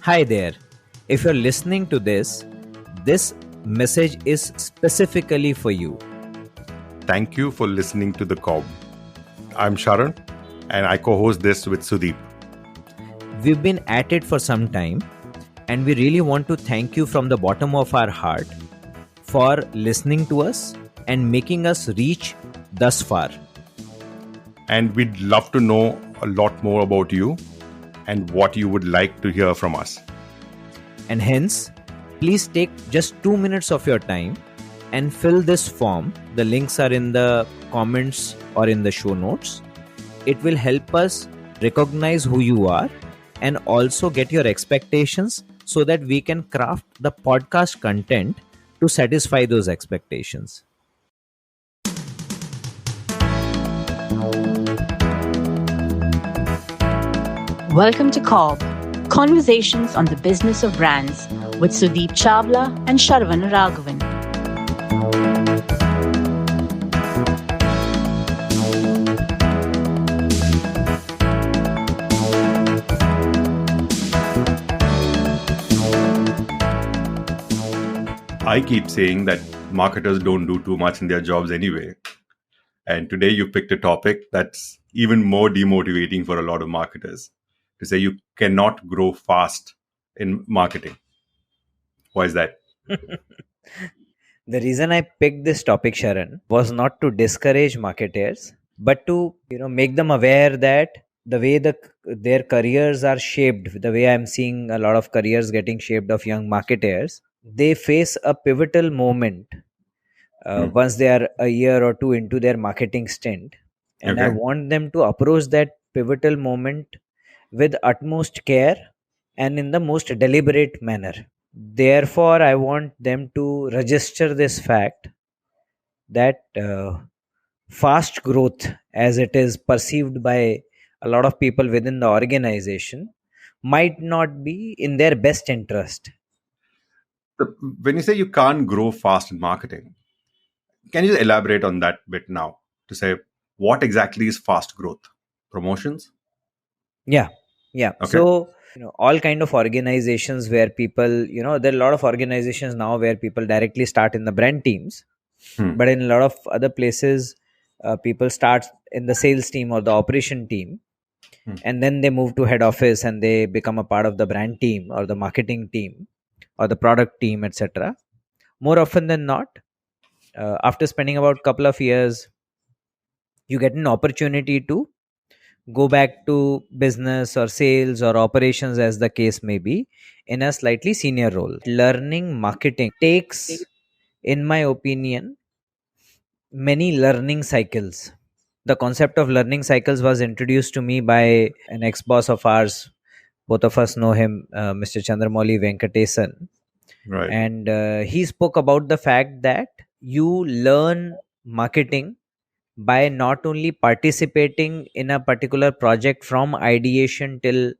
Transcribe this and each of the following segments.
Hi there. If you're listening to this message is specifically for you. Thank you for listening to the CoBB. I'm Sharan and I co-host this with Sudeep. We've been at it for some time and we really want to thank you from the bottom of our heart for listening to us and making us reach thus far. And we'd love to know a lot more about you and what you would like to hear from us. And hence, please take just 2 minutes of your time and fill this form. The links are in the comments or in the show notes. It will help us recognize who you are and also get your expectations so that we can craft the podcast content to satisfy those expectations. Welcome to CoBB, Conversations on the Business of Brands with Sudeep Chawla and Sharan Raghavan. I keep saying that marketers don't do too much in their jobs anyway. And today you picked a topic that's even more demotivating for a lot of marketers. To say you cannot grow fast in marketing. Why is that? The reason I picked this topic, Sharan, was not to discourage marketers, but to make them aware that the way their careers are shaped, the way I'm seeing a lot of careers getting shaped of young marketers, they face a pivotal moment once they are a year or two into their marketing stint. And I want them to approach that pivotal moment with utmost care and in the most deliberate manner. Therefore, I want them to register this fact that fast growth, as it is perceived by a lot of people within the organization, might not be in their best interest. When you say you can't grow fast in marketing, can you elaborate on that bit now to say what exactly is fast growth? Promotions? Yeah. Okay. So, all kind of organizations where people, there are a lot of organizations now where people directly start in the brand teams. But in a lot of other places, people start in the sales team or the operation team. And then they move to head office and they become a part of the brand team or the marketing team or the product team, etc. More often than not, after spending about a couple of years, you get an opportunity to go back to business or sales or operations, as the case may be, in a slightly senior role. Learning marketing takes, in my opinion, many learning cycles. The concept of learning cycles was introduced to me by an ex-boss of ours. Both of us know him, Mr. Chandramouli Venkatesan. Right. And he spoke about the fact that you learn marketing by not only participating in a particular project from ideation till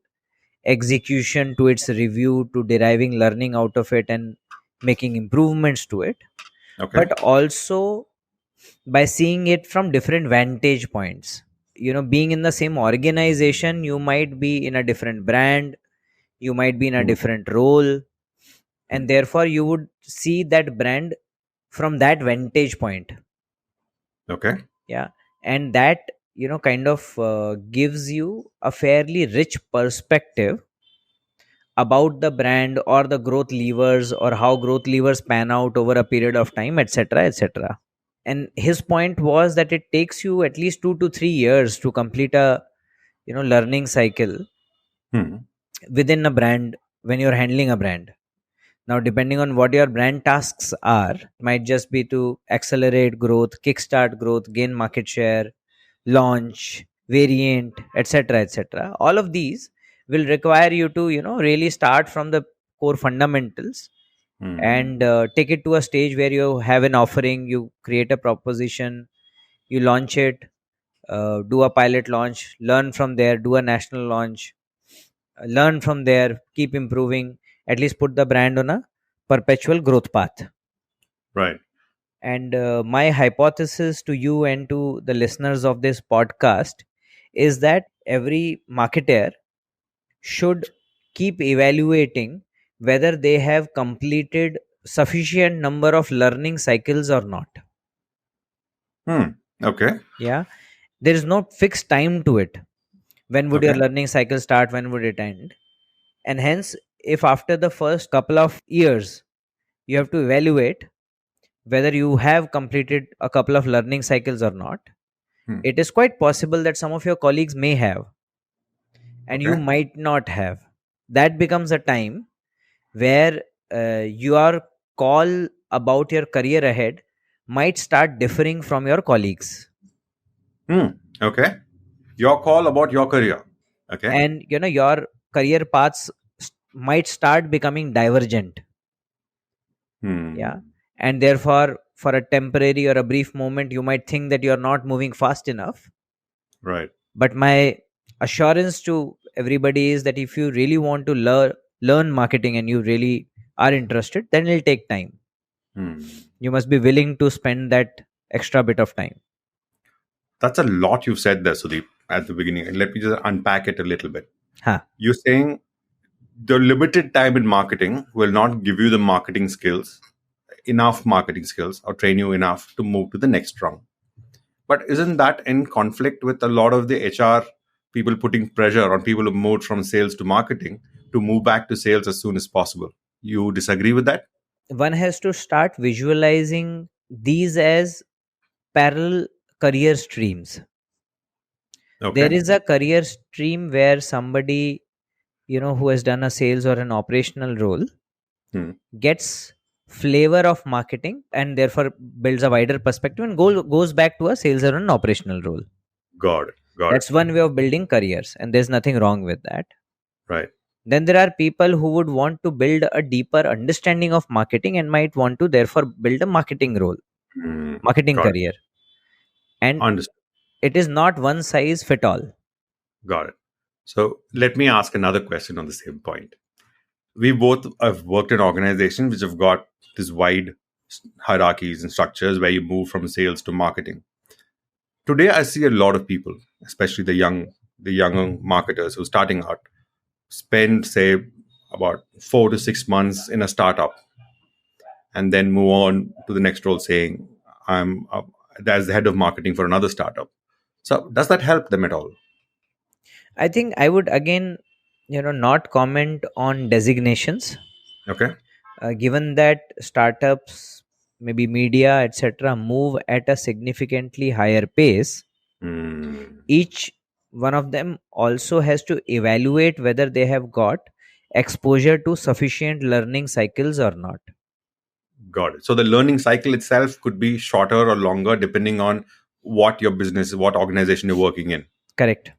execution to its review to deriving learning out of it and making improvements to it, but also by seeing it from different vantage points. Being in the same organization, you might be in a different brand, you might be in a different role, and therefore you would see that brand from that vantage point. Okay. Yeah. And that kind of gives you a fairly rich perspective about the brand or the growth levers or how growth levers pan out over a period of time, etc., etc. And his point was that it takes you at least 2 to 3 years to complete a learning cycle within a brand when you're handling a brand. Now, depending on what your brand tasks are, it might just be to accelerate growth, kickstart growth, gain market share, launch, variant, etc., etc. All of these will require you to, really start from the core fundamentals and take it to a stage where you have an offering, you create a proposition, you launch it, do a pilot launch, learn from there, do a national launch, learn from there, keep improving, at least put the brand on a perpetual growth path. Right. And my hypothesis to you and to the listeners of this podcast is that every marketer should keep evaluating whether they have completed sufficient number of learning cycles or not. Hmm. Okay. Yeah, there is no fixed time to it. When would your Okay. learning cycle start, when would it end? And hence, if after the first couple of years you have to evaluate whether you have completed a couple of learning cycles or not, Hmm. it is quite possible that some of your colleagues may have and you Okay. might not have. That becomes a time where your call about your career ahead might start differing from your colleagues. Hmm. Okay. Your call about your career. Okay. And your career paths might start becoming divergent. Yeah. Hmm. And therefore, for a temporary or a brief moment, you might think that you're not moving fast enough. Right. But my assurance to everybody is that if you really want to learn marketing and you really are interested, then it'll take time. Hmm. You must be willing to spend that extra bit of time. That's a lot you've said there, Sudeep, at the beginning. And let me just unpack it a little bit. Huh. You're saying the limited time in marketing will not give you the marketing skills, enough marketing skills, or train you enough to move to the next rung. But isn't that in conflict with a lot of the HR people putting pressure on people who moved from sales to marketing to move back to sales as soon as possible? You disagree with that? One has to start visualizing these as parallel career streams. There Okay. is a career stream where somebody, who has done a sales or an operational role Hmm. gets flavor of marketing and therefore builds a wider perspective and goes back to a sales or an operational role. Got it. Got it. That's one way of building careers, and there's nothing wrong with that. Right. Then there are people who would want to build a deeper understanding of marketing and might want to therefore build a marketing role, Hmm. marketing Got it. career. And Understood. it is not one size fit all. Got it. So let me ask another question on the same point. We both have worked in organizations which have got this wide hierarchies and structures where you move from sales to marketing. Today, I see a lot of people, especially the younger marketers who are starting out, spend say about 4 to 6 months in a startup and then move on to the next role, saying I'm as the head of marketing for another startup. So, does that help them at all? I think I would again, not comment on designations, Okay. given that startups, maybe media, etc., move at a significantly higher pace. Hmm. Each one of them also has to evaluate whether they have got exposure to sufficient learning cycles or not. Got it. So the learning cycle itself could be shorter or longer depending on what your business, what organization you're working in. Correct.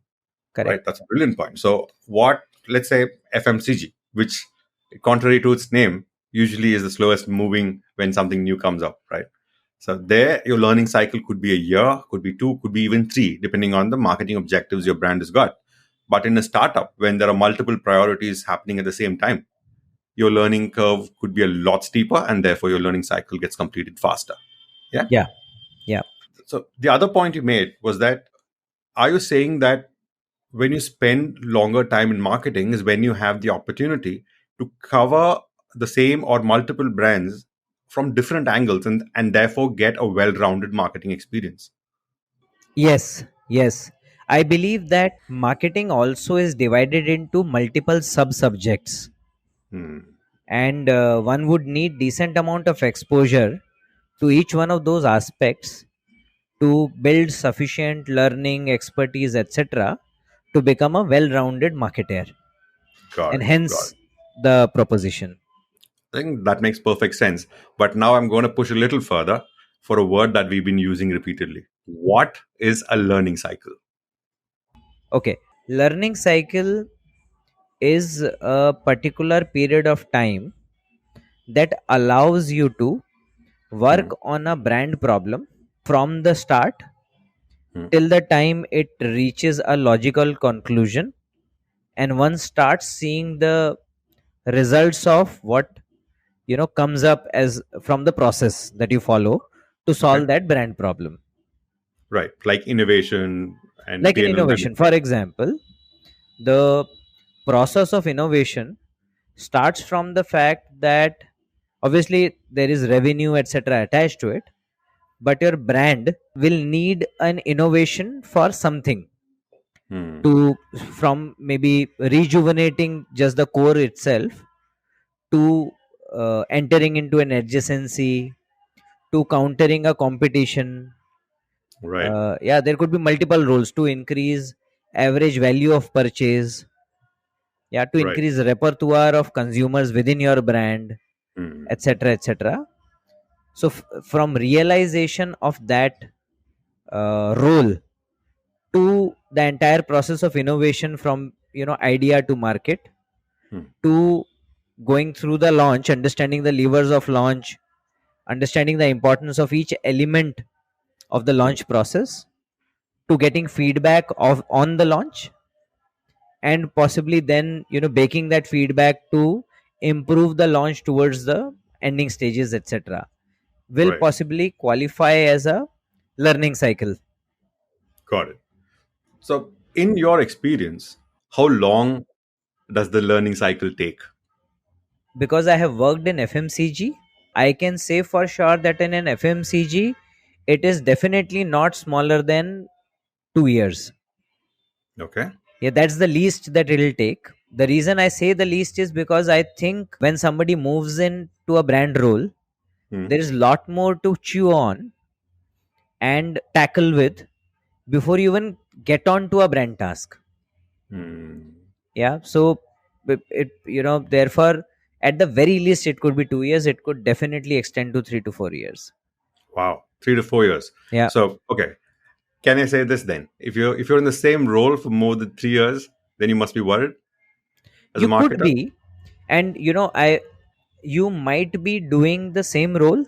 Right. Correct. That's a brilliant point. So what, let's say FMCG, which contrary to its name, usually is the slowest moving when something new comes up, right? So there, your learning cycle could be a year, could be two, could be even three, depending on the marketing objectives your brand has got. But in a startup, when there are multiple priorities happening at the same time, your learning curve could be a lot steeper, and therefore your learning cycle gets completed faster. Yeah. Yeah. Yeah. So the other point you made was that, are you saying that when you spend longer time in marketing is when you have the opportunity to cover the same or multiple brands from different angles and therefore get a well-rounded marketing experience? Yes. Yes. I believe that marketing also is divided into multiple sub subjects, Hmm. and one would need decent amount of exposure to each one of those aspects to build sufficient learning expertise, etc., to become a well-rounded marketer, Got and it. Got hence it. the proposition. I think that makes perfect sense. But now I'm going to push a little further for a word that we've been using repeatedly. What is a learning cycle? Okay, learning cycle is a particular period of time that allows you to Hmm. work on a brand problem from the start Hmm. till the time it reaches a logical conclusion, and one starts seeing the results of what comes up as from the process that you follow to Okay. solve that brand problem. Right. Like innovation and Like in P&L innovation, for management. example, the process of innovation starts from the fact that obviously there is revenue etc attached to it, but your brand will need an innovation for something, Hmm. to from maybe rejuvenating just the core itself, to entering into an adjacency, to countering a competition. Right. Yeah, there could be multiple roles, to increase average value of purchase, yeah, to Right. increase repertoire of consumers within your brand, Hmm. etc etc. So from realization of that role to the entire process of innovation, from idea to market, Hmm. to going through the launch, understanding the levers of launch, understanding the importance of each element of the Hmm. launch process, to getting feedback of on the launch, and possibly then baking that feedback to improve the launch towards the ending stages etc, will Right. possibly qualify as a learning cycle. Got it. So, in your experience, how long does the learning cycle take? Because I have worked in FMCG, I can say for sure that in an FMCG, it is definitely not smaller than 2 years. Okay. Yeah, that's the least that it'll take. The reason I say the least is because I think when somebody moves into a brand role, Hmm. there is a lot more to chew on and tackle with before you even get on to a brand task. Hmm. Yeah, so it therefore at the very least it could be 2 years, it could definitely extend to 3 to 4 years. Wow. 3 to 4 years. Yeah, So, okay. Can I say this then? If you're in the same role for more than 3 years, then you must be worried as a you could marketer. be, and I you might be doing the same role,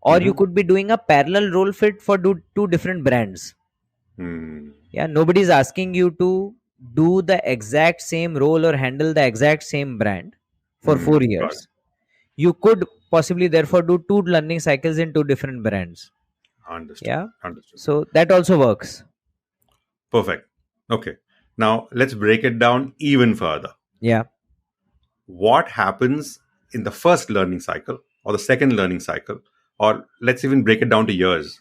or you Mm-hmm. could be doing a parallel role fit for two different brands. Hmm. Yeah, nobody's asking you to do the exact same role or handle the exact same brand for Hmm. four Got it. years You could possibly therefore do two learning cycles in two different brands. Understood. Yeah, Understood. so that also works. Perfect. Okay. Now let's break it down even further. Yeah. What happens in the first learning cycle or the second learning cycle, or let's even break it down to years?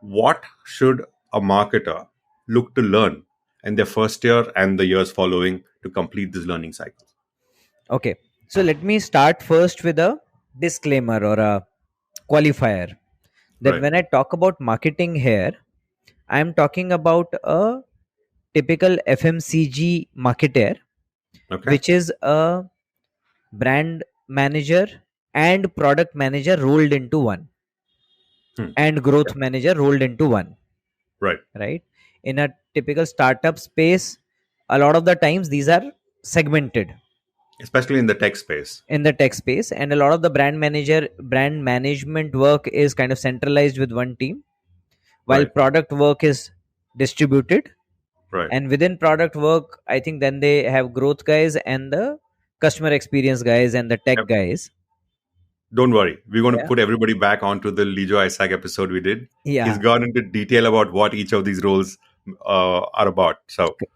What should a marketer look to learn in their first year and the years following to complete this learning cycle? Okay, so let me start first with a disclaimer or a qualifier, that Right. when I talk about marketing here, I am talking about a typical FMCG marketer, Okay. which is a brand manager and product manager rolled into one, Hmm. and growth manager rolled into one, Right. right? In a typical startup space, a lot of the times these are segmented Especially in the tech space. in the tech space, and a lot of the brand management work is kind of centralized with one team, while Right. product work is distributed. Right. And within product work, I think then they have growth guys and the customer experience guys and the tech Yep. guys. Don't worry. We're going to Yeah, put everybody back onto the Lijo Isaac episode we did. He's yeah, gone into detail about what each of these roles are about. So c-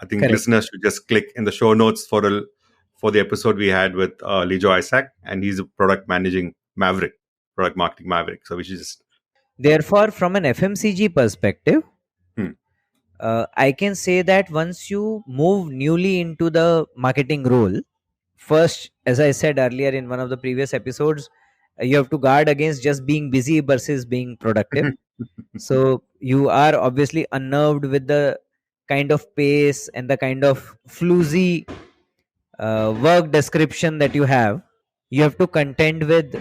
I think correct. listeners should just click in the show notes for the episode we had with Lijo Isaac, and he's a product marketing maverick. So we should just Therefore, from an FMCG perspective, hmm, I can say that once you move newly into the marketing role, first, as I said earlier in one of the previous episodes, you have to guard against just being busy versus being productive. So you are obviously unnerved with the kind of pace and the kind of floozy work description that you have. You have to contend with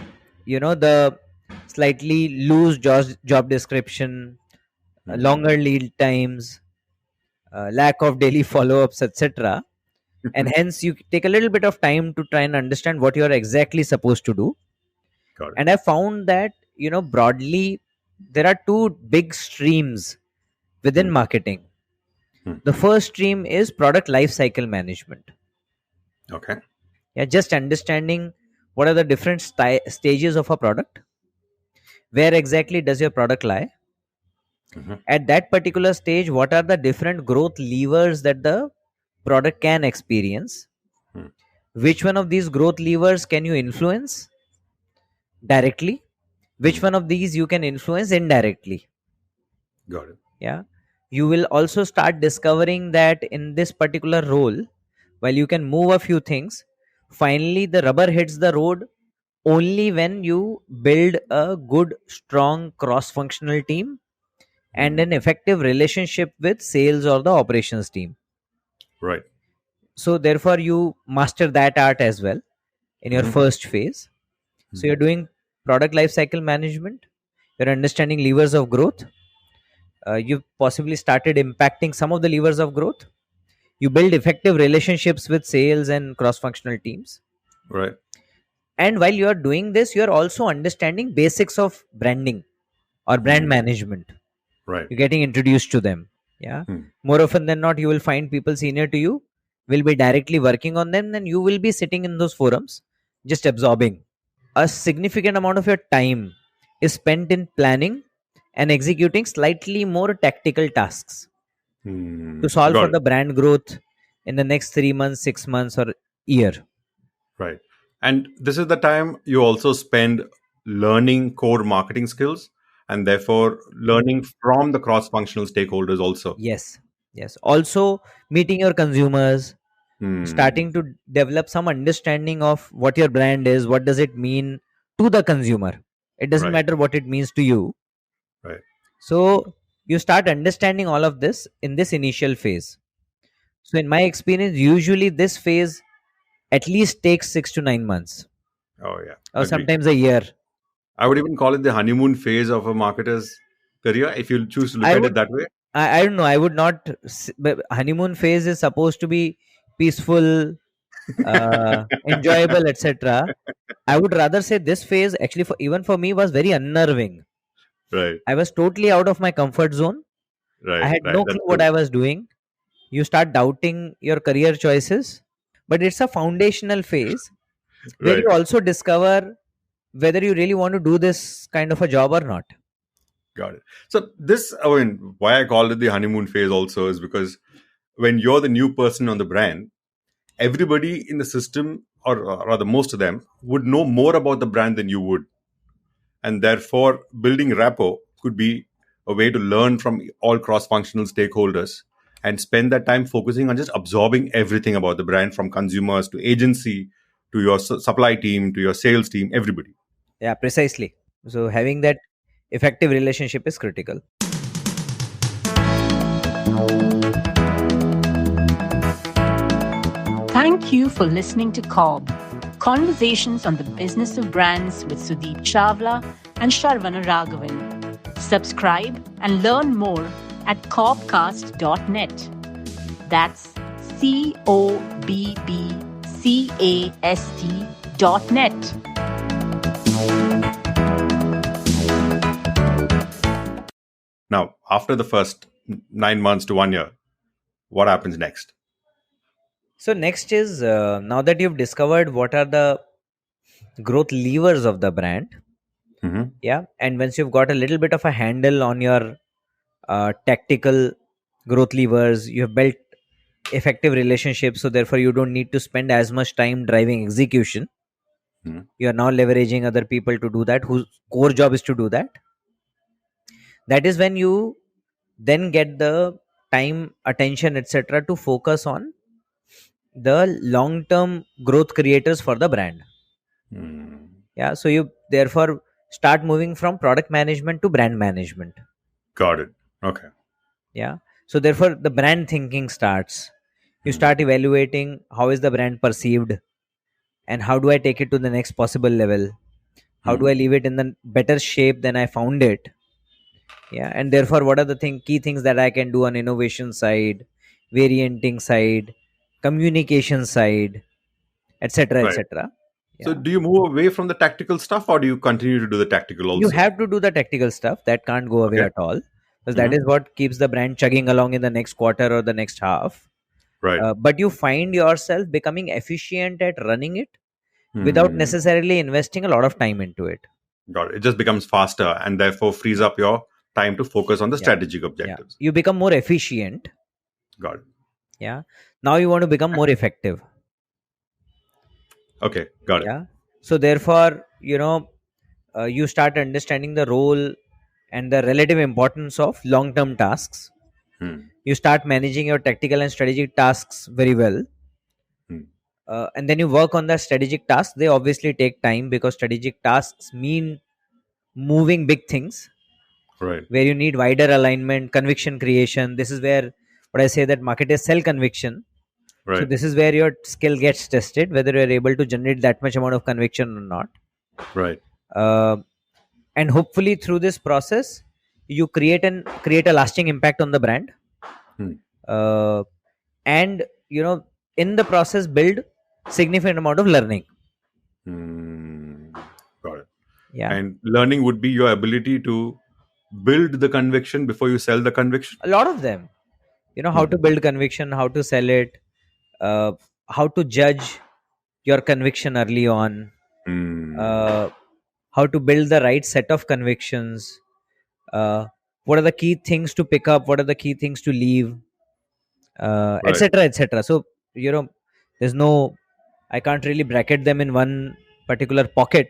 the slightly loose job description, longer hmm, lead times, lack of daily follow-ups etc, and hence you take a little bit of time to try and understand what you're exactly supposed to do. got it. And I found that broadly there are two big streams within Hmm, marketing. hmm. The first stream is product life cycle management. Okay. Yeah, just understanding what are the different stages of a product, where exactly does your product lie Hmm. at that particular stage, what are the different growth levers that the product can experience, Hmm. which one of these growth levers can you influence directly, which Hmm. one of these you can influence indirectly. Got it. Yeah, you will also start discovering that in this particular role, while you can move a few things, finally the rubber hits the road only when you build a good strong cross functional team and Hmm. an effective relationship with sales or the operations team. Right. So therefore you master that art as well in your Hmm. first phase. So Hmm. you're doing product lifecycle management, you're understanding levers of growth, you possibly started impacting some of the levers of growth, you build effective relationships with sales and cross functional teams, Right. and while you're doing this you're also understanding basics of branding or brand Hmm. management. Right. You're getting introduced to them. Yeah, Hmm. more often than not you will find people senior to you will be directly working on them, and you will be sitting in those forums just absorbing. A significant amount of your time is spent in planning and executing slightly more tactical tasks Hmm. to solve for Got it. the brand growth in the next 3 months, 6 months, or year. Right. And this is the time you also spend learning core marketing skills and therefore learning from the cross functional stakeholders also. Yes, yes. Also, meeting your consumers, Hmm. starting to develop some understanding of what your brand is, what does it mean to the consumer. It doesn't Right. matter what it means to you. Right. So, you start understanding all of this in this initial phase. So, in my experience, usually this phase at least takes 6 to 9 months Oh, yeah. or Agree. sometimes a year. I would even call it the honeymoon phase of a marketer's career if you choose to look I at it would, that way. I don't know, I would not, but honeymoon phase is supposed to be peaceful, enjoyable, etc. I would rather say this phase actually, for even for me, was very unnerving. Right. I was totally out of my comfort zone. I Right. had Right. no That's clue what true. I was doing. You start doubting your career choices, but it's a foundational phase where Right. you also discover whether you really want to do this kind of a job or not. Got it. So this, I mean, why I call it the honeymoon phase also is because when you're the new person on the brand, everybody in the system, or rather most of them, would know more about the brand than you would. And therefore, building rapport could be a way to learn from all cross functional stakeholders and spend that time focusing on just absorbing everything about the brand from consumers to agency to your supply team to your sales team, everybody. Yeah, precisely. So having that effective relationship is critical. Thank you for listening to CoB, Conversations on the Business of Brands with Sudeep Chawla and Sharvana Raghavan. Subscribe and learn more at cobcast.net. That's COBBCAST.net. Now, after the first 9 months to 1 year, what happens next? So next is, now that you've discovered what are the growth levers of the brand, Hmm. yeah, and once you've got a little bit of a handle on your tactical growth levers, you have built effective relationships, so therefore you don't need to spend as much time driving execution. Hmm. You are now leveraging other people to do that, whose core job is to do that. That is when you then get the time, attention, etc., to focus on the long term growth creators for the brand. Hmm. Yeah, so you therefore start moving from product management to brand management. Got it. Okay. Yeah, so therefore the brand thinking starts. You Hmm. start evaluating how is the brand perceived and how do I take it to the next possible level, how do Hmm. I leave it in the better shape than I found it. Yeah, and therefore what are the key things that I can do on innovation side, varianting side, communication side, etc., Right. etc. So, Yeah, do you move away from the tactical stuff, or do you continue to do the tactical you also? have to do the tactical stuff, that can't go away Okay. at all, because that Hmm. is what keeps the brand chugging along in the next quarter or the next half. Right. But you find yourself becoming efficient at running it without Hmm. necessarily investing a lot of time into it. Got it. It just becomes faster and therefore frees up your time to focus on the Yeah, strategic yeah, objectives. you become more efficient. Got it. Yeah, Now you want to become more effective. Okay, got it. Yeah. So therefore, you start understanding the role and the relative importance of long term tasks. Hmm. You start managing your tactical and strategic tasks very well. Hmm. And then you work on the strategic tasks. They obviously take time because strategic tasks mean moving big things Right. where you need wider alignment, conviction creation. This is where what I say that marketers sell conviction. So Right. this is where your skill gets tested, whether you're able to generate that much amount of conviction or not. Right. Uh, and hopefully through this process, you create a lasting impact on the brand. Hmm. Uh, and in the process build significant amount of learning. Hmm. Got it. Yeah, And learning would be your ability to build the conviction before you sell the conviction. a lot of them, how Hmm. to build conviction, how to sell it, uh, how to judge your conviction early on, Hmm. uh, how to build the right set of convictions, uh, what are the key things to pick up, what are the key things to leave, Right. etc, etc. So there's no, I can't really bracket them in one particular pocket,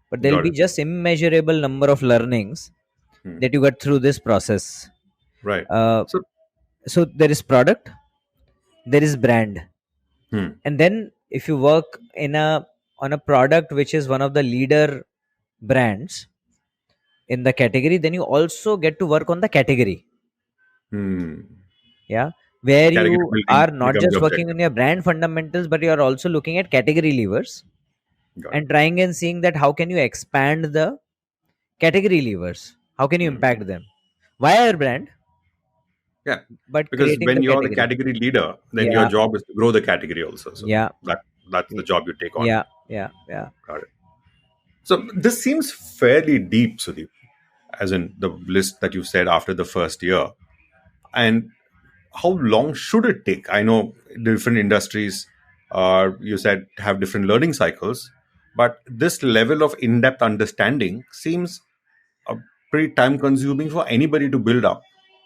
but there'll Got be it. just immeasurable number of learnings Hmm. that you get through this process. Right. uh, So, so there is product, there is brand, hmm. and then if you work on a product which is one of the leader brands in the category, then you also get to work on the category. Hmm. Yeah, where Category you building are not becomes just the working objective. on your brand fundamentals, but you are also looking at category levers Got it. and trying and seeing that how can you expand the category levers, how can you Hmm. impact them via your brand, Yeah. but Because creating when the you're the category. category leader, then your Yeah, job is to grow the category also. So yeah, that's the job you take on. yeah, yeah, yeah. Got it. So this seems fairly deep, Sudeep, as in the list that you said after the first year. And how long should it take? I know different industries, you said, have different learning cycles, but this level of in-depth understanding seems pretty time consuming for anybody to build up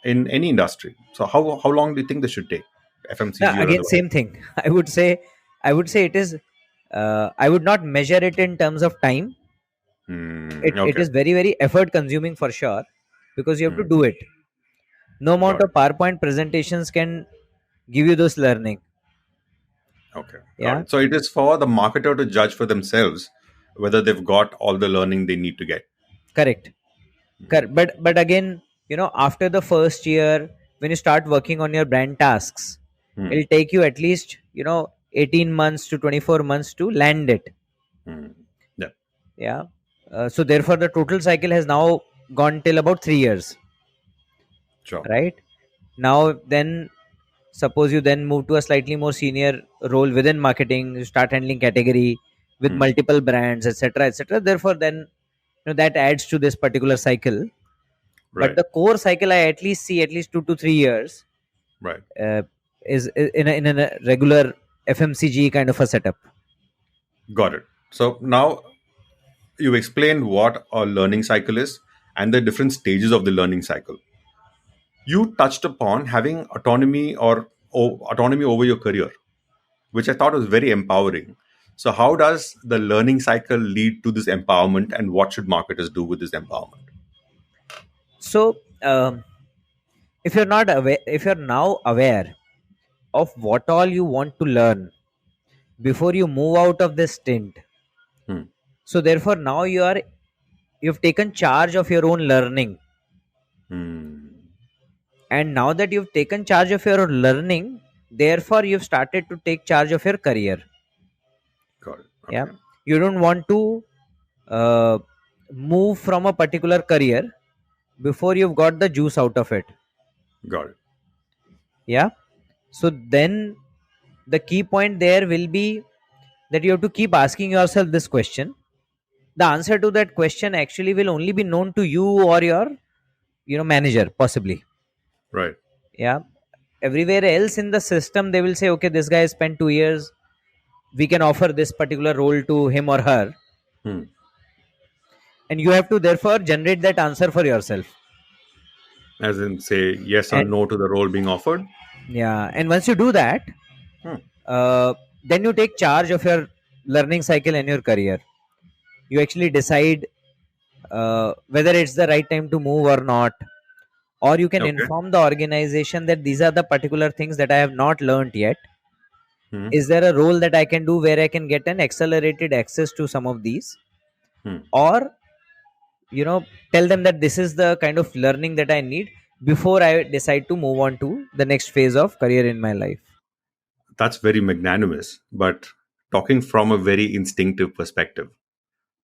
in any industry. So how long do you think this should take, Now, FMCG or again, otherwise? same thing. I would say it is. I would not measure it in terms of time. Hmm, It okay. is very very effort consuming for sure, because you have to Hmm, do it. No amount got of it. PowerPoint presentations can give you those learning. Okay, got Yeah, it. So it is for the marketer to judge for themselves whether they've got all the learning they need to get. correct. Correct. But again, after the first year, when you start working on your brand tasks, Hmm, it'll take you at least 18 months to 24 months to land it. hmm. Yeah, Yeah. So therefore, the total cycle has now gone till about 3 years. sure. Right now, then suppose you then move to a slightly more senior role within marketing, you start handling category with Hmm, multiple brands, etc., etc. Therefore, then that adds to this particular cycle. But right, the core cycle, I at least see at least 2 to 3 years, right. uh, is in a regular FMCG kind of a setup. Got it. So now you explained what a learning cycle is and the different stages of the learning cycle. You touched upon having autonomy or autonomy over your career, which I thought was very empowering. So, how does the learning cycle lead to this empowerment, and what should marketers do with this empowerment? So, if you're now aware of what all you want to learn before you move out of this stint, Hmm. so therefore now you've taken charge of your own learning, Hmm. and now that you've taken charge of your own learning, therefore you've started to take charge of your career. Got it. Yeah, Okay. you don't want to uh, move from a particular career before you've got the juice out of it. Got it. Yeah, so then the key point there will be that you have to keep asking yourself this question. The answer to that question actually will only be known to you or your manager possibly. Right. Yeah, everywhere else in the system they will say, okay, this guy spent 2 years, we can offer this particular role to him or her, Hmm. and you have to therefore generate that answer for yourself. As in, say yes or And no to the role being offered. yeah, and once you do that, uh, then you take charge of your learning cycle and your career. You actually decide whether it's the right time to move or not, or you can Okay. inform the organization that these are the particular things that I have not learned yet. Hmm. Is there a role that I can do where I can get an accelerated access to some of these, Hmm. or tell them that this is the kind of learning that I need before I decide to move on to the next phase of career in my life. That's very magnanimous, but talking from a very instinctive perspective,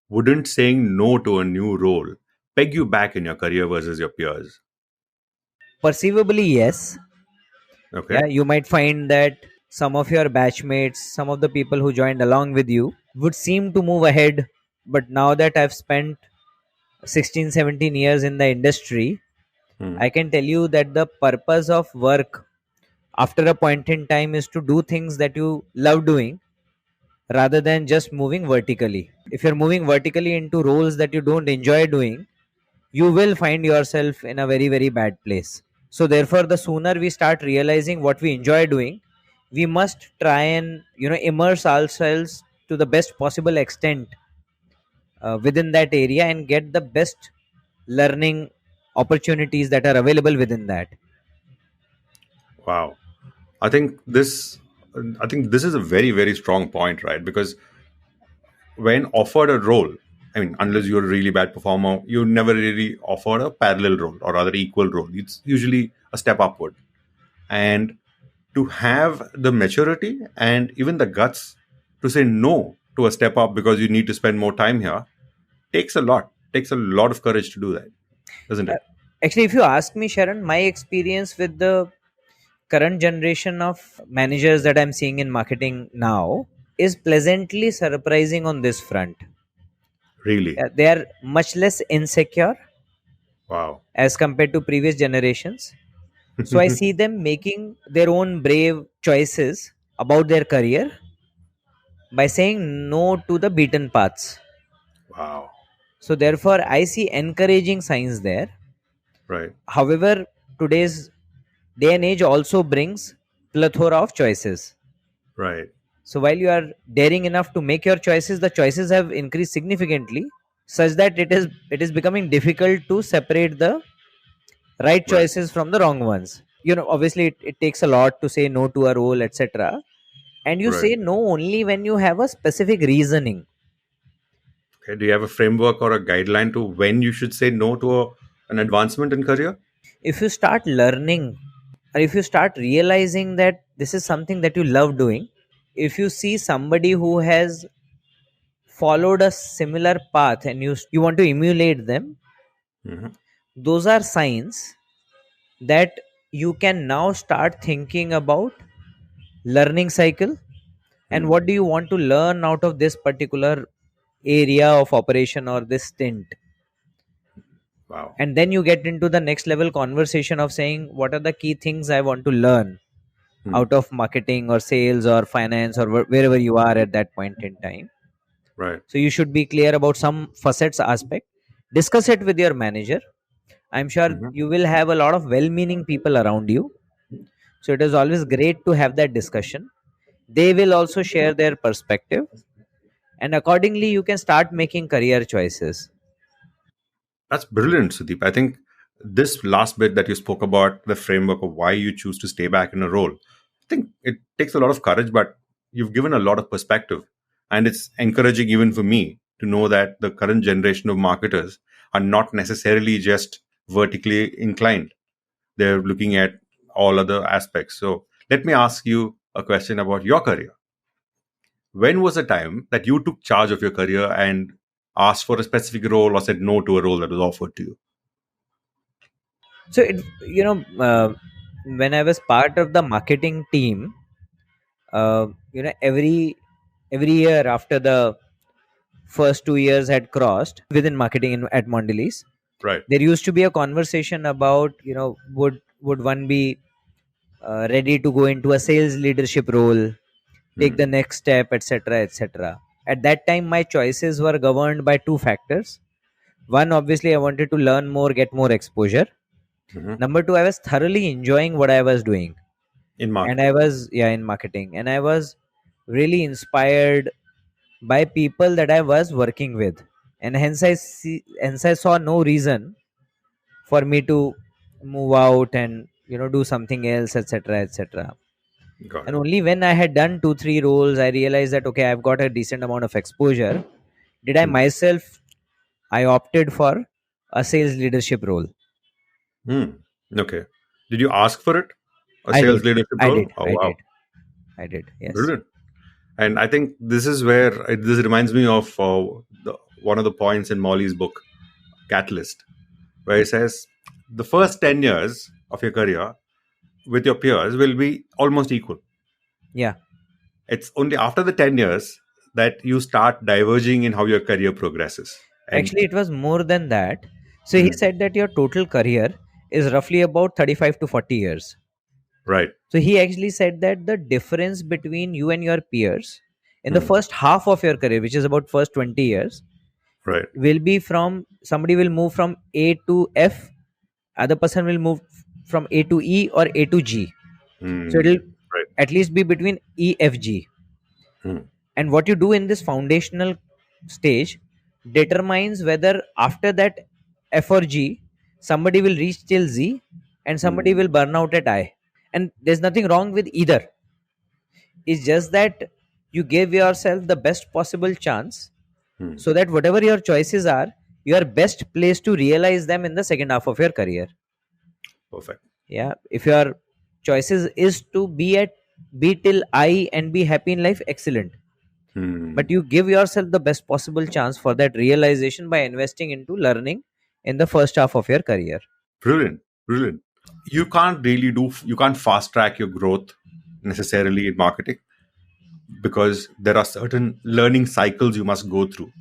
wouldn't saying no to a new role peg you back in your career versus your peers? Perceivably, yes. Okay. Yeah, you might find that some of your batchmates, some of the people who joined along with you would seem to move ahead, but now that I've spent 16, 17 years in the industry, Hmm. I can tell you that the purpose of work after a point in time is to do things that you love doing rather than just moving vertically. If you're moving vertically into roles that you don't enjoy doing, you will find yourself in a very, very bad place. So, therefore, the sooner we start realizing what we enjoy doing, we must try and immerse ourselves to the best possible extent within that area and get the best learning opportunities that are available within that. Wow. I think this I think this is a very, very strong point, right? Because when offered a role, I mean, unless you're a really bad performer, you never really offered a parallel role or rather equal role. It's usually a step upward. And to have the maturity and even the guts to say no to a step up because you need to spend more time here takes a lot of courage to do that, doesn't Uh, it? Actually, if you ask me, Sharon, my experience with the current generation of managers that I'm seeing in marketing now is pleasantly surprising on this front. Really. They are much less insecure Wow. as compared to previous generations. So I see them making their own brave choices about their career by saying no to the beaten paths. Wow. So therefore, I see encouraging signs there. Right. However, today's day and age also brings plethora of choices. Right. So while you are daring enough to make your choices, the choices have increased significantly, such that it is becoming difficult to separate the right Right. choices from the wrong ones. Obviously, it takes a lot to say no to a role, etc. And you Right. say no only when you have a specific reasoning. Okay. Do you have a framework or a guideline to when you should say no to an advancement in career? If you start learning, or if you start realizing that this is something that you love doing, if you see somebody who has followed a similar path and you want to emulate them, Hmm. those are signs that you can now start thinking about learning cycle and Hmm. what do you want to learn out of this particular area of operation or this stint. Wow. And then you get into the next level conversation of saying what are the key things I want to learn Hmm. out of marketing or sales or finance or wherever you are at that point in time. Right. So you should be clear about some facets aspect, discuss it with your manager. I'm sure Hmm. you will have a lot of well meaning people around you, so it is always great to have that discussion. They will also share their perspective, and accordingly you can start making career choices. That's brilliant, Sudeep. I think this last bit that you spoke about, the framework of why you choose to stay back in a role, I think it takes a lot of courage, but you've given a lot of perspective. And it's encouraging even for me to know that the current generation of marketers are not necessarily just vertically inclined. They're looking at all other aspects. So let me ask you a question about your career. When was the time that you took charge of your career and asked for a specific role or said no to a role that was offered to you? So when I was part of the marketing team, every year after the first 2 years had crossed within marketing at Mondelez, Right. there used to be a conversation about would one be ready to go into a sales leadership role, take Hmm. the next step, etc., etc. At that time, my choices were governed by two factors. One, obviously, I wanted to learn more, get more exposure. Hmm. Number two, I was thoroughly enjoying what I was doing. In and marketing. I was in marketing, and I was really inspired by people that I was working with, and hence I saw no reason for me to move out and do something else, etc., etc. Got And it. only when I had done 2 3 roles, I realized that okay, I've got a decent amount of exposure. Did I Hmm. myself I opted for a sales leadership role. Hmm. Okay. Did you ask for it? A I sales did. leadership I did. role? Oh, I wow. did. I did. Yes. Brilliant. And I think this is where this reminds me of one of the points in Molly's book, Catalyst, where he says the first 10 years of your career with your peers will be almost equal. Yeah. It's only after the 10 years that you start diverging in how your career progresses. And Actually, it was more than that. So he hmm, said that your total career is roughly about 35 to 40 years. right, So he actually said that the difference between you and your peers in the hmm, first half of your career, which is about first 20 years, right, will be from somebody will move from A to F, other person will move from A to E or A to G. So it'll right, at least be between E, F, G. hmm, And what you do in this foundational stage determines whether after that F or G, somebody will reach till Z and somebody hmm, will burn out at I. And there's nothing wrong with either. It's just that you give yourself the best possible chance hmm, so that whatever your choices are, you are best placed to realize them in the second half of your career. perfect. Yeah. If your choices is to be till I and be happy in life, excellent. But Hmm. you give yourself the best possible chance for that realization by investing into learning in the first half of your career. Brilliant, brilliant. You can't fast track your growth necessarily in marketing because there are certain learning cycles you must go through.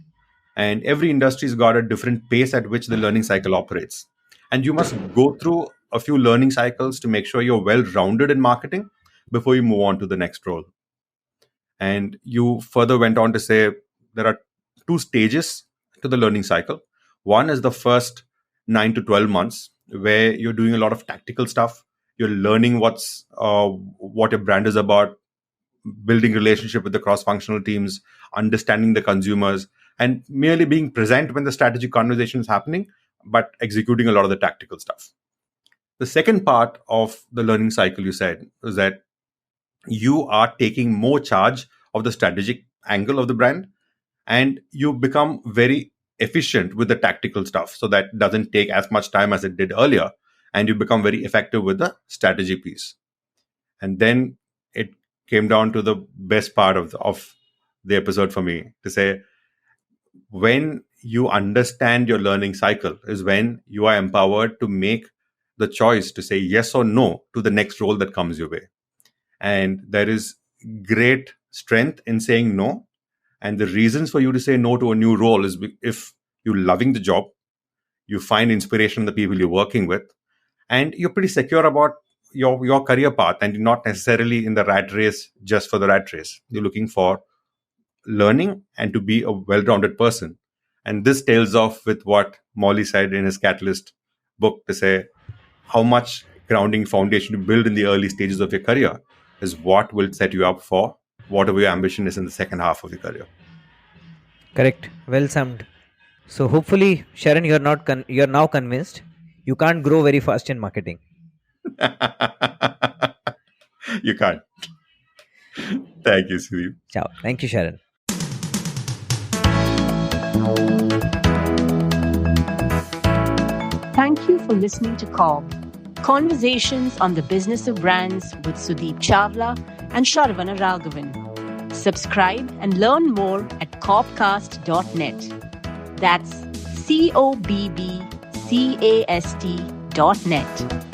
And every industry's got a different pace at which the learning cycle operates. And you must go through a few learning cycles to make sure you're well rounded in marketing before you move on to the next role. And you further went on to say there are two stages to the learning cycle. One is the first 9 to 12 months, where you're doing a lot of tactical stuff. You're learning what your brand is about, building relationship with the cross-functional teams, understanding the consumers, and merely being present when the strategic conversation is happening, but executing a lot of the tactical stuff. The second part of the learning cycle, you said, is that you are taking more charge of the strategic angle of the brand, and you become very efficient with the tactical stuff, so that doesn't take as much time as it did earlier, and you become very effective with the strategy piece. And then it came down to the best part of the episode for me to say, when you understand your learning cycle is when you are empowered to make the choice to say yes or no to the next role that comes your way. And there is great strength in saying no. And the reasons for you to say no to a new role is if you're loving the job, you find inspiration in the people you're working with, and you're pretty secure about your career path, and you're not necessarily in the rat race just for the rat race. You're looking for learning and to be a well-rounded person. And this tails off with what Molly said in his Catalyst book, to say how much grounding foundation you build in the early stages of your career is what will set you up for whatever your ambition is in the second half of your career. Correct. Well summed. So hopefully, Sharon, you're now convinced you can't grow very fast in marketing. You can't. Thank you, Sudeep. Ciao. Thank you, Sharon. Thank you for listening to CoBB, Conversations on the Business of Brands with Sudeep Chawla and Sharvana Raghavan. Subscribe and learn more at cobcast.net. That's CoBBcast.net.